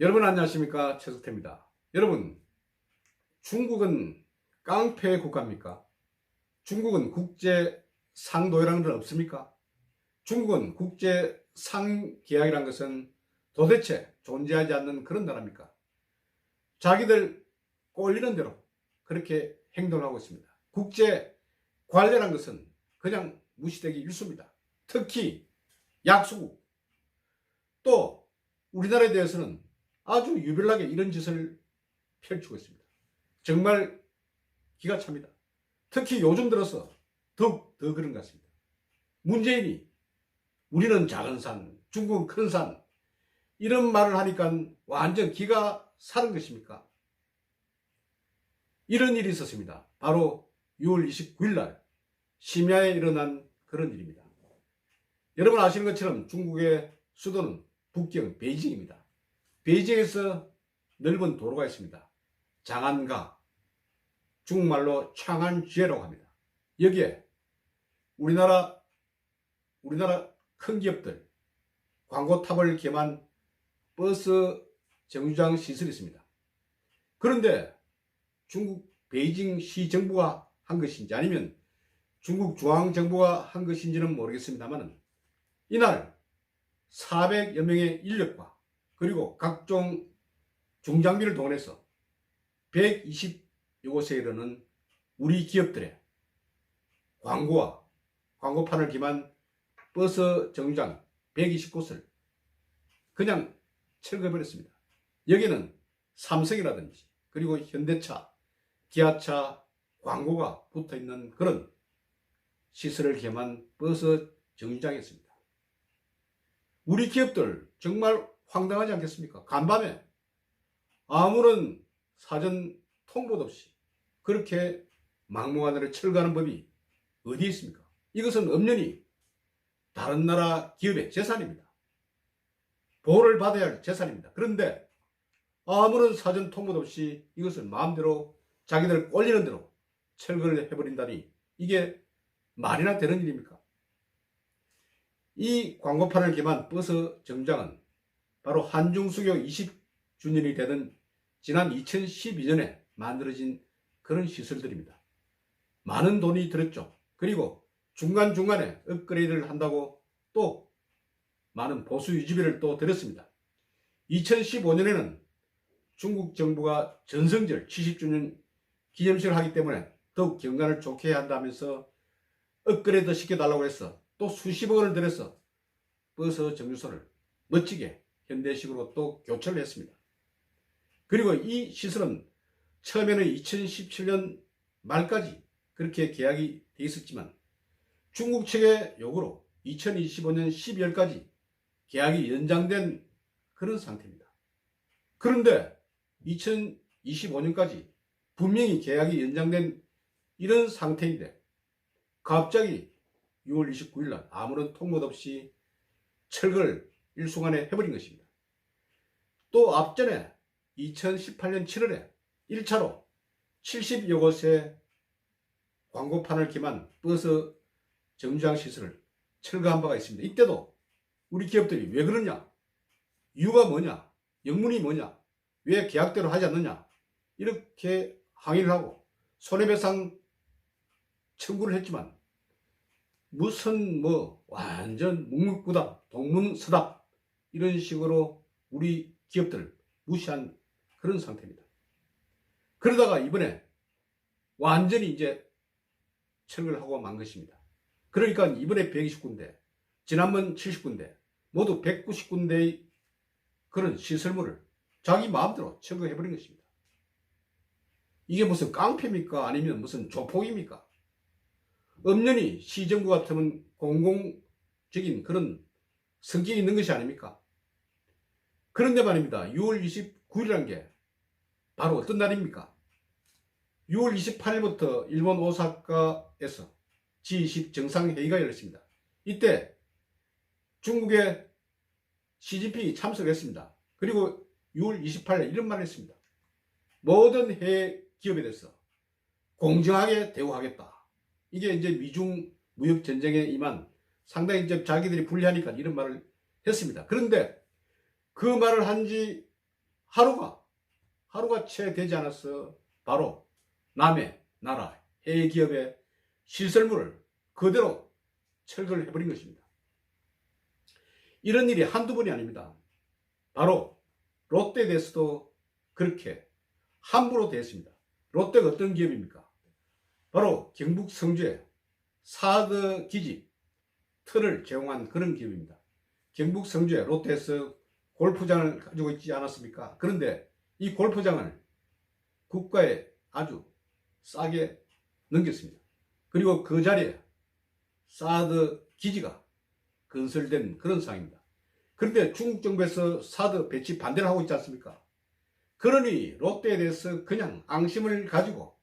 여러분 안녕하십니까, 최석태입니다. 여러분, 중국은 깡패 국가입니까? 중국은 국제 상도회라는 건 없습니까? 중국은 국제 상계약이란 것은 도대체 존재하지 않는 그런 나라입니까? 자기들 꼴리는 대로 그렇게 행동하고 있습니다. 국제 관례란 것은 그냥 무시되기 일쑤입니다. 특히 약소국, 또 우리나라에 대해서는 아주 유별나게 이런 짓을 펼치고 있습니다. 정말 기가 찹니다. 특히 요즘 들어서 더욱 더 그런 것 같습니다. 문재인이 우리는 작은 산, 중국은 큰 산, 이런 말을 하니까 완전 기가 사는 것입니까? 이런 일이 있었습니다. 바로 6월 29일 날 심야에 일어난 그런 일입니다. 여러분 아시는 것처럼 중국의 수도는 북경 베이징입니다. 베이징에서 넓은 도로가 있습니다. 장안가, 중국말로 창안지혜라고 합니다. 여기에 우리나라 큰 기업들 광고탑을 겸한 버스 정류장 시설이 있습니다. 그런데 중국 베이징 시 정부가 한 것인지 아니면 중국 중앙정부가 한 것인지는 모르겠습니다만 이날 400여 명의 인력과 그리고 각종 중장비를 동원해서 120여 곳에 이르는 우리 기업들의 광고와 광고판을 기만 버스 정류장 120곳을 그냥 철거해버렸습니다. 여기는 삼성이라든지 그리고 현대차, 기아차 광고가 붙어있는 그런 시설을 겸한 버스 정류장이었습니다. 우리 기업들 정말 황당하지 않겠습니까? 간밤에 아무런 사전 통보도 없이 그렇게 막무가내로 철거하는 법이 어디에 있습니까? 이것은 엄연히 다른 나라 기업의 재산입니다. 보호를 받아야 할 재산입니다. 그런데 아무런 사전 통보도 없이 이것을 마음대로 자기들 꼴리는 대로 철거를 해버린다니 이게 말이나 되는 일입니까? 이 광고판을 겸한 버스 정장은 바로 한중수교 20주년이 되던 지난 2012년에 만들어진 그런 시설들입니다. 많은 돈이 들었죠. 그리고 중간중간에 업그레이드를 한다고 또 많은 보수 유지비를 또 들였습니다. 2015년에는 중국 정부가 전성절 70주년 기념식을 하기 때문에 더욱 경관을 좋게 해야 한다면서 업그레이드 시켜달라고 해서 또 수십억 원을 들여서 버스 정류소를 멋지게 현대식으로 또 교체를 했습니다. 그리고 이 시설은 처음에는 2017년 말까지 그렇게 계약이 돼 있었지만 중국 측의 요구로 2025년 12월까지 계약이 연장된 그런 상태입니다. 그런데 2025년까지 분명히 계약이 연장된 이런 상태인데 갑자기 6월 29일 날 아무런 통보도 없이 철거를 일순간에 해버린 것입니다. 또 앞전에 2018년 7월에 1차로 70여 곳의 광고판을 겸한 버스 정류장 시설을 철거한 바가 있습니다. 이때도 우리 기업들이 왜 그러냐, 이유가 뭐냐, 영문이 뭐냐, 왜 계약대로 하지 않느냐 이렇게 항의를 하고 손해배상 청구를 했지만 무슨 완전 묵묵부답, 동문서답 이런 식으로 우리 기업들을 무시한 그런 상태입니다. 그러다가 이번에 완전히 이제 철거를 하고 만 것입니다. 그러니까 이번에 120군데, 지난번 70군데, 모두 190군데의 그런 시설물을 자기 마음대로 철거해버린 것입니다. 이게 무슨 깡패입니까? 아니면 무슨 조폭입니까? 엄연히 시정부 같으면 공공적인 그런 성격이 있는 것이 아닙니까? 그런데 말입니다. 6월 29일이라는 게 바로 어떤 날입니까? 6월 28일부터 일본 오사카에서 G20 정상회의가 열렸습니다. 이때 중국의 시진핑이 참석했습니다. 그리고 6월 28일에 이런 말을 했습니다. 모든 해외 기업에 대해서 공정하게 대우하겠다. 이게 이제 미중 무역 전쟁에 임한 상당히 이제 자기들이 불리하니까 이런 말을 했습니다. 그런데 그 말을 한 지 하루가 채 되지 않아서 바로 남의 나라 해외 기업의 시설물을 그대로 철거를 해버린 것입니다. 이런 일이 한두 번이 아닙니다. 바로 롯데에 대해서도 그렇게 함부로 대했습니다. 롯데가 어떤 기업입니까? 바로 경북 성주에 사드 기지 틀을 제공한 그런 기업입니다. 경북 성주에 롯데에서 골프장을 가지고 있지 않았습니까? 그런데 이 골프장을 국가에 아주 싸게 넘겼습니다. 그리고 그 자리에 사드 기지가 건설된 그런 상황입니다. 그런데 중국 정부에서 사드 배치 반대를 하고 있지 않습니까? 그러니 롯데에 대해서 그냥 앙심을 가지고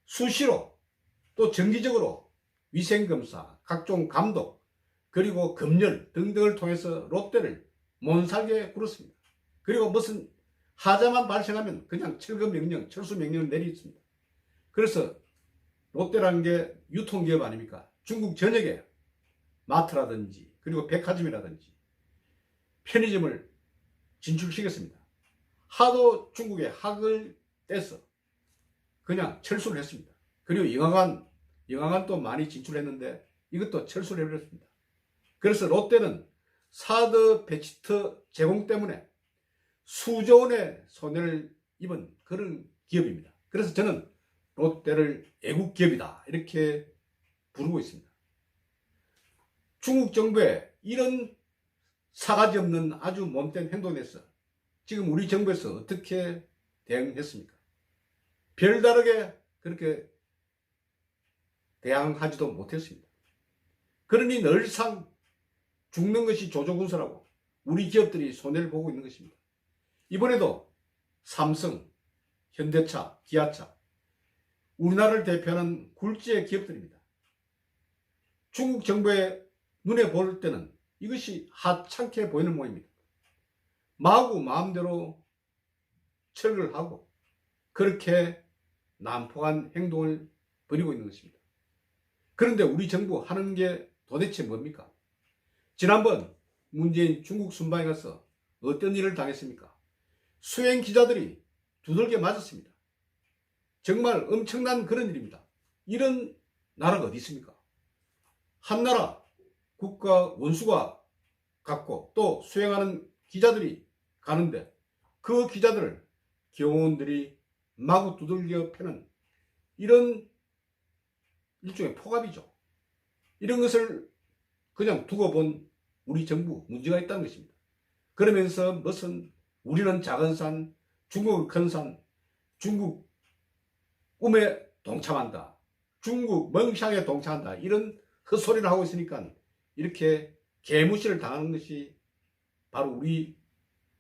수시로 또 정기적으로 위생검사, 각종 감독, 그리고 검열 등등을 통해서 롯데를 못살게 굴었습니다. 그리고 무슨 하자만 발생하면 그냥 철거 명령, 철수 명령을 내리습니다. 그래서 롯데라는 게 유통기업 아닙니까? 중국 전역에 마트라든지 그리고 백화점이라든지 편의점을 진출시켰습니다. 하도 중국에 학을 떼서 그냥 철수를 했습니다. 그리고 영화관도 많이 진출했는데 이것도 철수를 해버렸습니다. 그래서 롯데는 사드 배치터 제공 때문에 수조 원의 손해를 입은 그런 기업입니다. 그래서 저는 롯데를 애국 기업이다 이렇게 부르고 있습니다. 중국 정부의 이런 사가지 없는 아주 못된 행동에서 지금 우리 정부에서 어떻게 대응했습니까? 별다르게 그렇게 대항하지도 못했습니다. 그러니 늘상 죽는 것이 조조군수라고 우리 기업들이 손해를 보고 있는 것입니다. 이번에도 삼성, 현대차, 기아차, 우리나라를 대표하는 굴지의 기업들입니다. 중국 정부의 눈에 볼 때는 이것이 하찮게 보이는 모양입니다. 마구 마음대로 철거를 하고 그렇게 난폭한 행동을 벌이고 있는 것입니다. 그런데 우리 정부 하는 게 도대체 뭡니까? 지난번 문재인 중국 순방에 가서 어떤 일을 당했습니까? 수행 기자들이 두들겨 맞았습니다. 정말 엄청난 그런 일입니다. 이런 나라가 어디 있습니까? 한 나라 국가 원수가 갖고 또 수행하는 기자들이 가는데 그 기자들을 경호원들이 마구 두들겨 패는 이런 일종의 포갑이죠. 이런 것을 그냥 두고 본 우리 정부 문제가 있다는 것입니다. 그러면서 무슨 우리는 작은 산, 중국은 큰 산, 중국 꿈에 동참한다, 중국 멍샹에 동참한다 이런 헛소리를 하고 있으니까 이렇게 개무시를 당하는 것이 바로 우리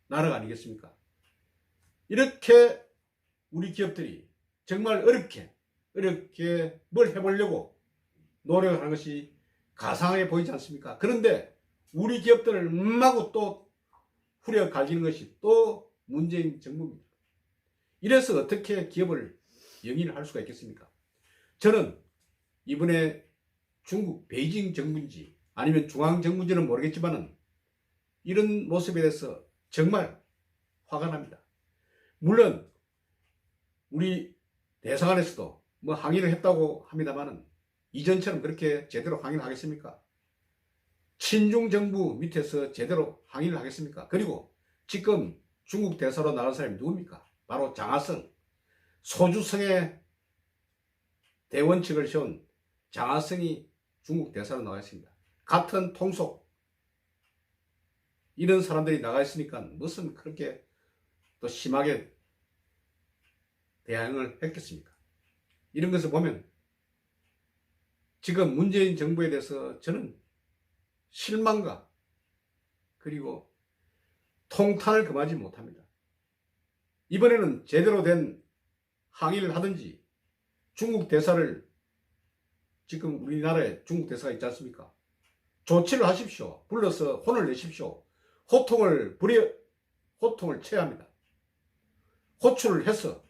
나라가 아니겠습니까? 이렇게 우리 기업들이 정말 어렵게 뭘 해보려고 노력하는 것이 가상하게 보이지 않습니까? 그런데 우리 기업들을 마구 또 후려 갈기는 것이 또 문재인 정부입니다. 이래서 어떻게 기업을 영위를 할 수가 있겠습니까? 저는 이번에 중국 베이징 정부인지 아니면 중앙 정부인지는 모르겠지만은 이런 모습에 대해서 정말 화가 납니다. 물론 우리 대사관에서도 뭐 항의를 했다고 합니다만은 이전처럼 그렇게 제대로 항의를 하겠습니까? 친중 정부 밑에서 제대로 항의를 하겠습니까? 그리고 지금 중국 대사로 나간 사람이 누굽니까? 바로 장하성, 소주성의 대원칙을 세운 장하성이 중국 대사로 나가 있습니다. 같은 통속 이런 사람들이 나가 있으니까 무슨 그렇게 또 심하게 대응을 했겠습니까? 이런 것을 보면 지금 문재인 정부에 대해서 저는 실망과 그리고 통탄을 금하지 못합니다. 이번에는 제대로 된 항의를 하든지 중국 대사를 지금 우리나라에 중국 대사가 있지 않습니까? 조치를 하십시오. 불러서 혼을 내십시오. 호통을 쳐야 합니다. 호출을 해서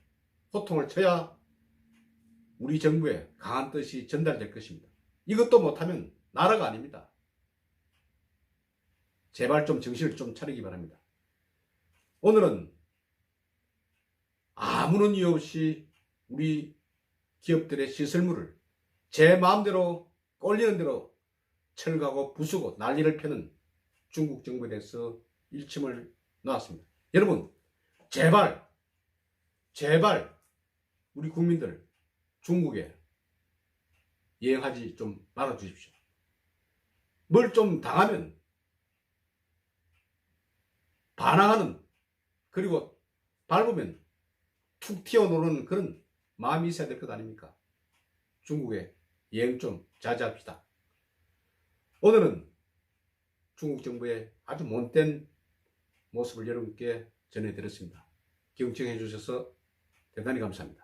호통을 쳐야 우리 정부의 강한 뜻이 전달될 것입니다. 이것도 못하면 나라가 아닙니다. 제발 좀 정신을 좀 차리기 바랍니다. 오늘은 아무런 이유 없이 우리 기업들의 시설물을 제 마음대로 꼴리는 대로 철거하고 부수고 난리를 펴는 중국 정부에 대해서 일침을 놨습니다. 여러분, 제발 우리 국민들 중국에 여행하지 좀 말아 주십시오. 뭘 좀 당하면 반항하는, 그리고 밟으면 툭 튀어나오는 그런 마음이 있어야 될 것 아닙니까? 중국에 여행 좀 자제합시다. 오늘은 중국 정부의 아주 못된 모습을 여러분께 전해드렸습니다. 경청해 주셔서 대단히 감사합니다.